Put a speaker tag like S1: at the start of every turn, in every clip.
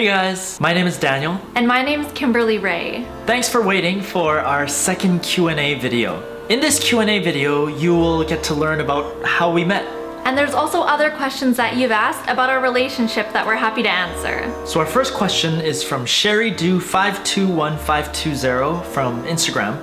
S1: Hey guys, my name is Daniel.
S2: And my name is Kimberly Ray.
S1: Thanks for waiting for our second Q&A video. In this Q&A video, you will get to learn about how we met.
S2: And there's also other questions that you've asked about our relationship that we're happy to answer.
S1: So our first question is from SherryDo521520 from Instagram.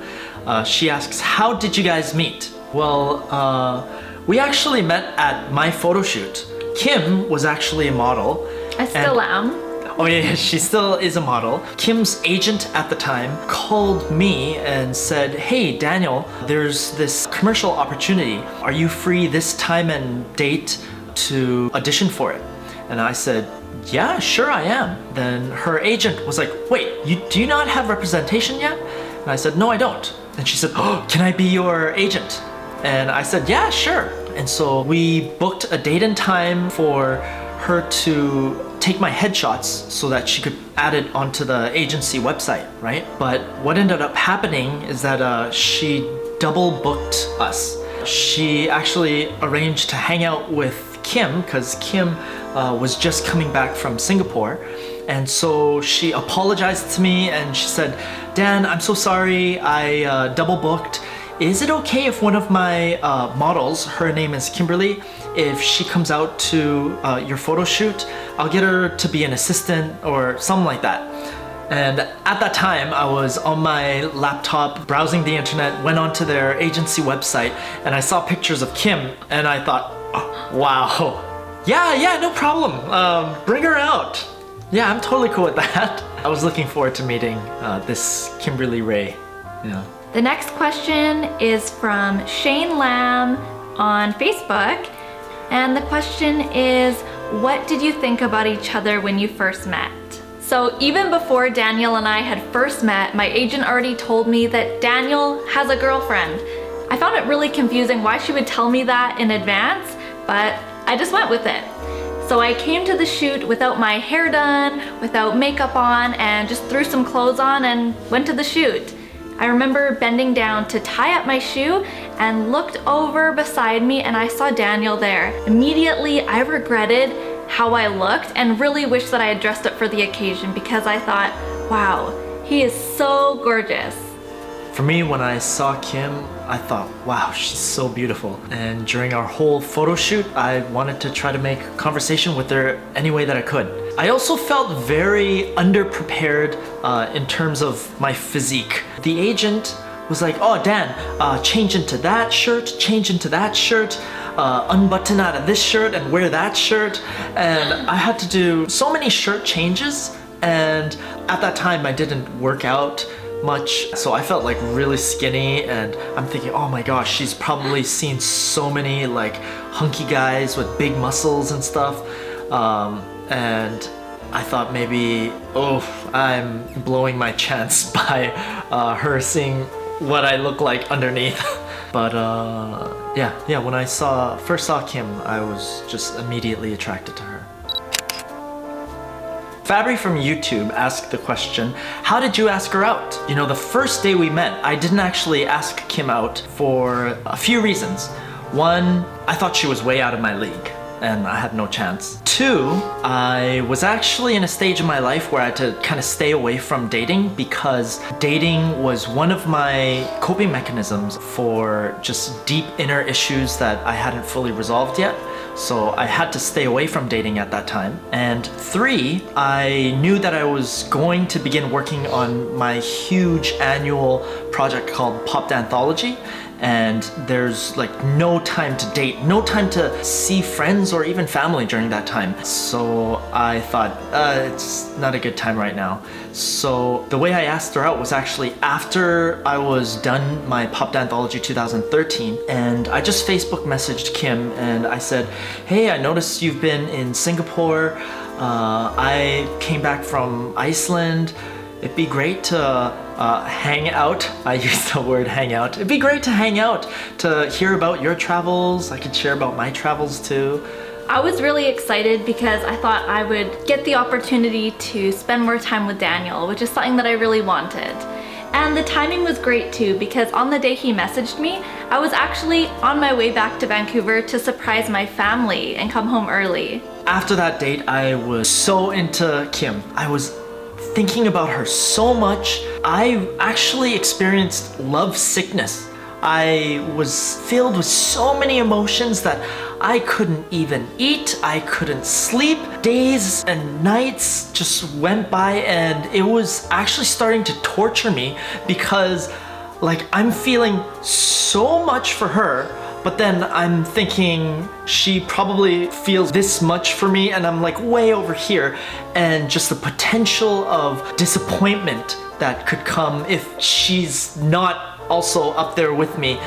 S1: She asks, how did you guys meet? Well, we actually met at my photo shoot. Kim was actually a model.
S2: I still am.
S1: Oh yeah, she still is a model. Kim's agent at the time called me and said, hey Daniel, there's this commercial opportunity. Are you free this time and date to audition for it? And I said, yeah, sure I am. Then her agent was like, wait, do you not have representation yet? And I said, no, I don't. And she said, oh, can I be your agent? And I said, yeah, sure. And so we booked a date and time for her to take my headshots so that she could add it onto the agency website, right? But what ended up happening is that she double booked us. She actually arranged to hang out with Kim because Kim was just coming back from Singapore. And so she apologized to me and she said, Dan, I'm so sorry, I double booked. Is it okay if one of my models, her name is Kimberly, if she comes out to your photo shoot, I'll get her to be an assistant or something like that. And at that time, I was on my laptop browsing the internet, went onto their agency website, and I saw pictures of Kim, and I thought, oh, wow, yeah, no problem, bring her out. Yeah, I'm totally cool with that. I was looking forward to meeting this Kimberly Ray. Yeah.
S2: The next question is from Shane Lamb on Facebook. And the question is, what did you think about each other when you first met? So even before Daniel and I had first met, my agent already told me that Daniel has a girlfriend. I found it really confusing why she would tell me that in advance, but I just went with it. So I came to the shoot without my hair done, without makeup on, and just threw some clothes on and went to the shoot. I remember bending down to tie up my shoe and looked over beside me and I saw Daniel there. Immediately, I regretted how I looked and really wished that I had dressed up for the occasion because I thought, wow, he is so gorgeous.
S1: For me, when I saw Kim, I thought, wow, she's so beautiful. And during our whole photo shoot, I wanted to try to make conversation with her any way that I could. I also felt very underprepared in terms of my physique. The agent was like, oh, Dan, change into that shirt, change into that shirt, unbutton out of this shirt and wear that shirt. And I had to do so many shirt changes. And at that time, I didn't work out much, so I felt like really skinny, and I'm thinking, oh my gosh, she's probably seen so many like hunky guys with big muscles and stuff, and I thought maybe, oh, I'm blowing my chance by her seeing what I look like underneath. But yeah, when I first saw Kim, I was just immediately attracted to her. Fabry from YouTube asked the question, how did you ask her out? You know, the first day we met, I didn't actually ask Kim out for a few reasons. One, I thought she was way out of my league and I had no chance. Two, I was actually in a stage in my life where I had to kind of stay away from dating because dating was one of my coping mechanisms for just deep inner issues that I hadn't fully resolved yet. So I had to stay away from dating at that time. And three, I knew that I was going to begin working on my huge annual project called Pop Anthology. And there's like no time to date, no time to see friends or even family during that time. So I thought, it's not a good time right now. So the way I asked her out was actually after I was done my Pop Anthology 2013, and I just Facebook messaged Kim and I said, hey, I noticed you've been in Singapore. I came back from Iceland. It'd be great to hang out. I used the word hang out. It'd be great to hang out, to hear about your travels. I could share about my travels too.
S2: I was really excited because I thought I would get the opportunity to spend more time with Daniel, which is something that I really wanted. And the timing was great too because on the day he messaged me, I was actually on my way back to Vancouver to surprise my family and come home early.
S1: After that date, I was so into Kim. I was thinking about her so much. I actually experienced love sickness. I was filled with so many emotions that I couldn't even eat, I couldn't sleep. Days and nights just went by, and it was actually starting to torture me because like I'm feeling so much for her, but then I'm thinking she probably feels this much for me, and I'm like way over here, and just the potential of disappointment that could come if she's not also up there with me.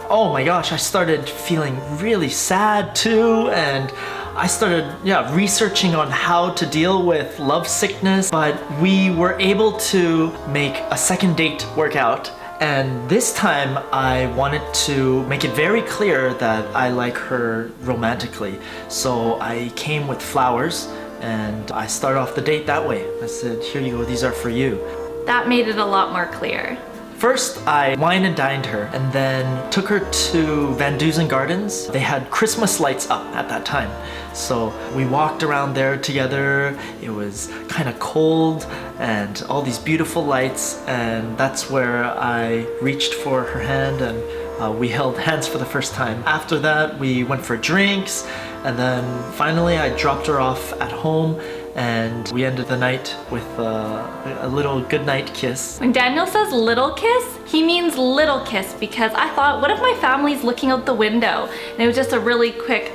S1: Oh my gosh, I started feeling really sad too, and I started researching on how to deal with love sickness, but we were able to make a second date work out. And this time I wanted to make it very clear that I like her romantically. So I came with flowers and I started off the date that way. I said, here you go, these are for you.
S2: That made it a lot more clear.
S1: First, I wine and dined her and then took her to Van Dusen Gardens. They had Christmas lights up at that time. So we walked around there together. It was kind of cold and all these beautiful lights, and that's where I reached for her hand and we held hands for the first time. After that, we went for drinks, and then finally I dropped her off at home, and we ended the night with a little goodnight kiss.
S2: When Daniel says little kiss, he means little kiss, because I thought, what if my family's looking out the window? And it was just a really quick,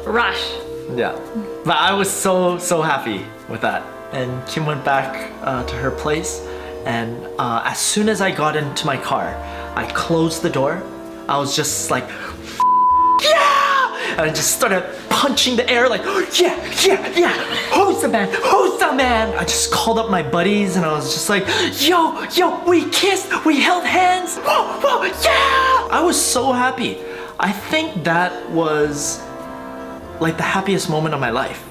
S2: rush.
S1: Yeah, but I was so happy with that. And Kim went back to her place, and as soon as I got into my car, I closed the door. I was just like, yeah! And I just started punching the air like, yeah! Who's the man? Who's the man? I just called up my buddies and I was just like, yo, we kissed, we held hands, whoa, yeah! I was so happy. I think that was like the happiest moment of my life.